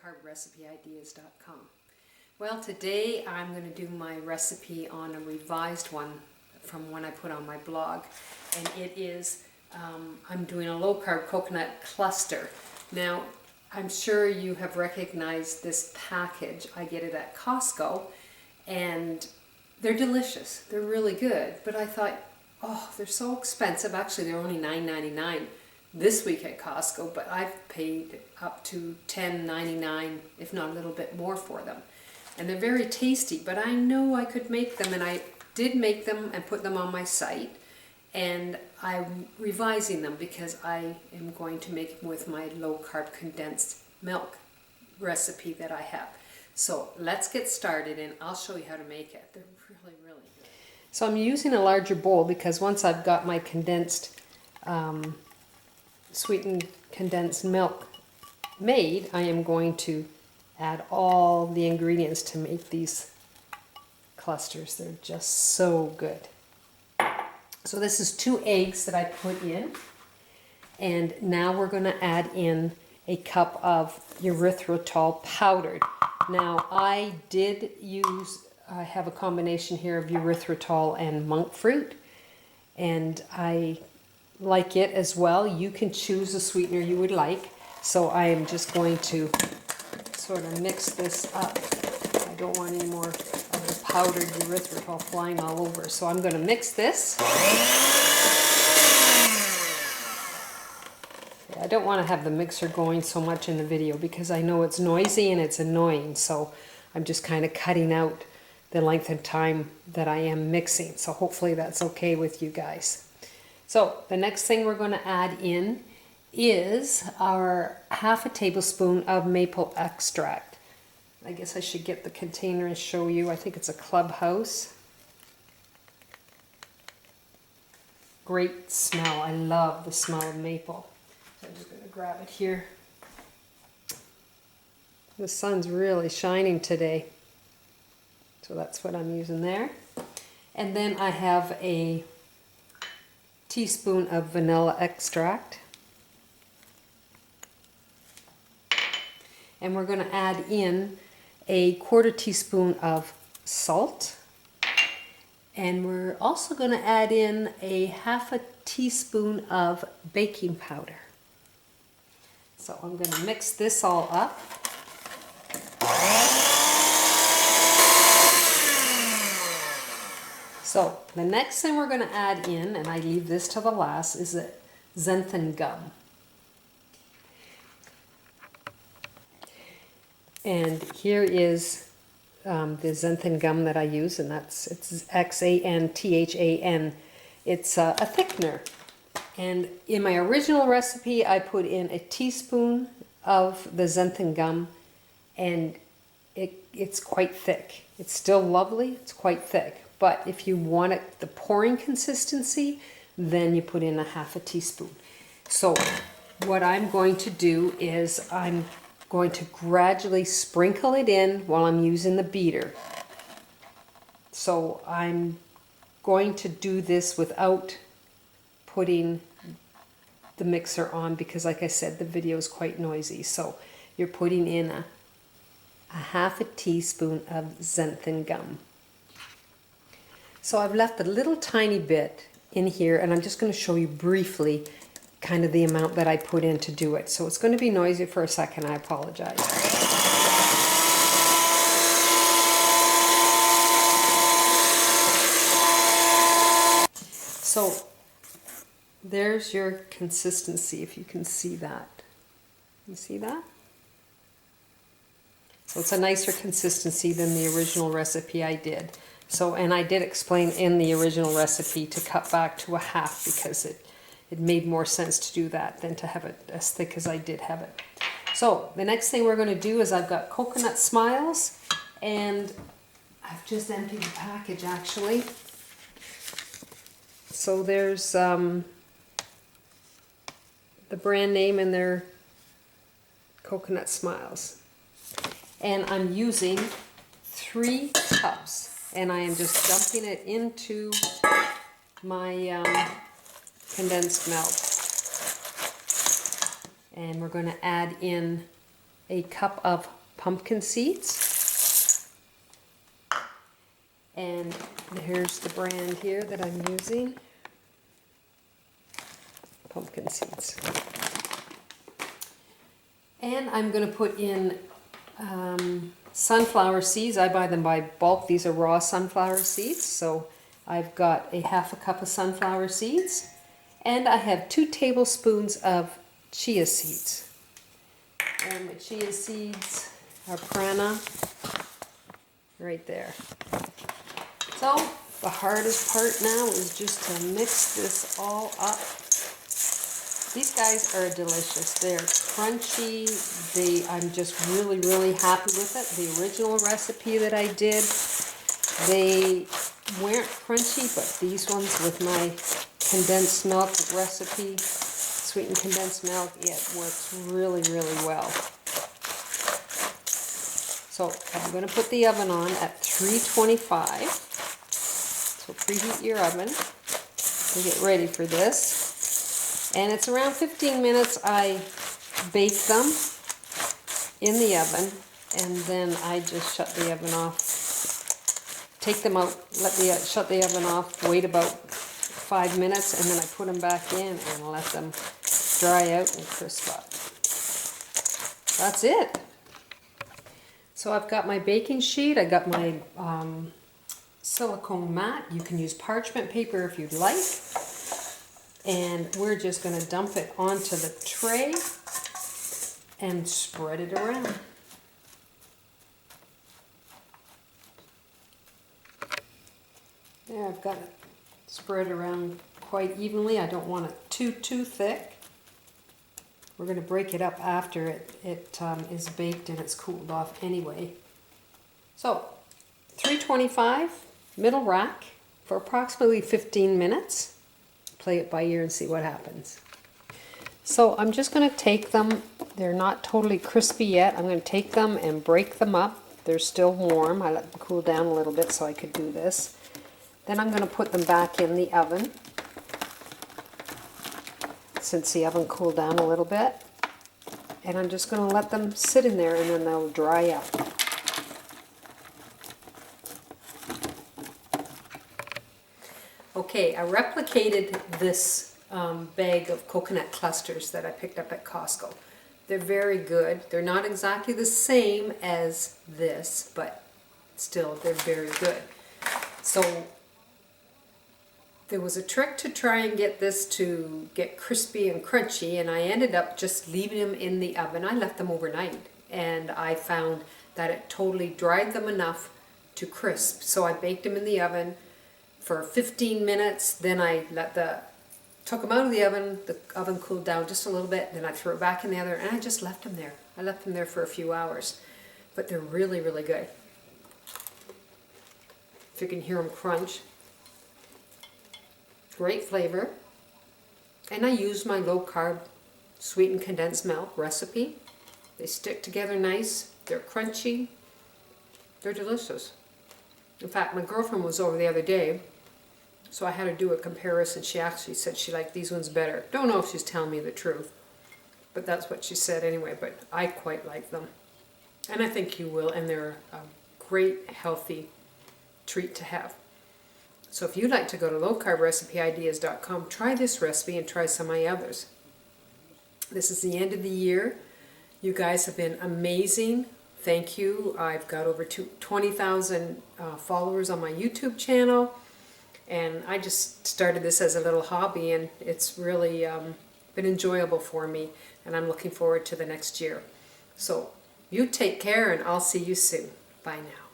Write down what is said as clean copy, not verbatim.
lowcarbrecipeIdeas.com. Well, today I'm going to do my recipe on a revised one from one I put on my blog, and it is I'm doing a low carb coconut cluster. Now, I'm sure you have recognized this package. I get it at Costco, and they're delicious. They're really good, but I thought, oh, they're so expensive. Actually, they're only $9.99 this week at Costco, but I've paid up to $10.99, if not a little bit more for them. And they're very tasty, but I know I could make them, and I did make them and put them on my site. And I'm revising them because I am going to make them with my low carb condensed milk recipe that I have. So let's get started, and I'll show you how to make it. They're really, really good. So I'm using a larger bowl because once I've got my condensed, sweetened condensed milk made, I am going to add all the ingredients to make these clusters. They're just so good. So this is 2 eggs that I put in, and now we're going to add in a cup of erythritol powdered. Now I have a combination here of erythritol and monk fruit, and I like it as well. You can choose the sweetener you would like. So I am just going to sort of mix this up. I don't want any more of the powdered erythritol flying all over. So I'm going to mix this. I don't want to have the mixer going so much in the video because I know it's noisy and it's annoying. So I'm just kind of cutting out the length of time that I am mixing. So hopefully that's okay with you guys. So the next thing we're going to add in is our ½ tablespoon of maple extract. I guess I should get the container and show you. I think it's a Clubhouse. Great smell. I love the smell of maple. So I'm just going to grab it here. The sun's really shining today. So that's what I'm using there. And then I have a teaspoon of vanilla extract. And we're going to add in a ¼ teaspoon of salt. And we're also going to add in a ½ teaspoon of baking powder. So I'm going to mix this all up. So the next thing we're going to add in, and I leave this to the last, is the xanthan gum. And here is the xanthan gum that I use, and it's Xanthan. It's a thickener. And in my original recipe, I put in a teaspoon of the xanthan gum, and it's quite thick. It's still lovely, it's quite thick. But if you want it the pouring consistency, then you put in a ½ teaspoon. So what I'm going to do is I'm going to gradually sprinkle it in while I'm using the beater. So I'm going to do this without putting the mixer on because, like I said, the video is quite noisy. So you're putting in a ½ teaspoon of xanthan gum. So I've left a little tiny bit in here, and I'm just going to show you briefly kind of the amount that I put in to do it. So it's going to be noisy for a second. I apologize. So there's your consistency, if you can see that. You see that? So it's a nicer consistency than the original recipe I did. So, and I did explain in the original recipe to cut back to a half because it made more sense to do that than to have it as thick as I did have it. So the next thing we're going to do is I've got coconut smiles, and I've just emptied the package actually. So there's the brand name and their coconut smiles. And I'm using 3 cups, and I am just dumping it into my condensed milk. And we're going to add in a cup of pumpkin seeds. And here's the brand here that I'm using. Pumpkin seeds. And I'm going to put in sunflower seeds. I buy them by bulk. These are raw sunflower seeds. So I've got a half a cup of sunflower seeds. And I have 2 tablespoons of chia seeds. And my chia seeds are prana right there. So the hardest part now is just to mix this all up. These guys are delicious. They're crunchy. I'm just really, really happy with it. The original recipe that I did, they weren't crunchy, but these ones with my condensed milk recipe, sweetened condensed milk, it works really, really well. So I'm going to put the oven on at 325. So preheat your oven to get ready for this. And it's around 15 minutes I bake them in the oven, and then I just shut the oven off. Take them out, shut the oven off, wait about 5 minutes, and then I put them back in and let them dry out and crisp up. That's it. So I've got my baking sheet, I got my silicone mat. You can use parchment paper if you'd like. And we're just going to dump it onto the tray and spread it around. There, I've got it spread around quite evenly. I don't want it too thick. We're going to break it up after it is baked and it's cooled off anyway. So 325, middle rack for approximately 15 minutes. Play it by ear and see what happens. So I'm just going to take them. They're not totally crispy yet. I'm going to take them and break them up. They're still warm. I let them cool down a little bit so I could do this. Then I'm going to put them back in the oven since the oven cooled down a little bit. And I'm just going to let them sit in there and then they'll dry up. Okay, I replicated this bag of coconut clusters that I picked up at Costco. They're very good. They're not exactly the same as this, but still they're very good. So there was a trick to try and get this to get crispy and crunchy, and I ended up just leaving them in the oven. I left them overnight, and I found that it totally dried them enough to crisp. So I baked them in the oven for 15 minutes, then I took them out of the oven cooled down just a little bit, then I threw it back in the oven, and I just left them there. I left them there for a few hours, but they're really, really good. If you can hear them crunch. Great flavor. And I used my low carb sweetened condensed milk recipe. They stick together nice, they're crunchy, they're delicious. In fact, my girlfriend was over the other day, so I had to do a comparison. She actually said she liked these ones better. Don't know if she's telling me the truth, but that's what she said anyway, but I quite like them. And I think you will, and they're a great, healthy treat to have. So if you'd like to go to lowcarbrecipe.ideas.com, try this recipe and try some of my others. This is the end of the year. You guys have been amazing. Thank you. I've got over 20,000 followers on my YouTube channel, and I just started this as a little hobby, and it's really been enjoyable for me, and I'm looking forward to the next year. So you take care, and I'll see you soon. Bye now.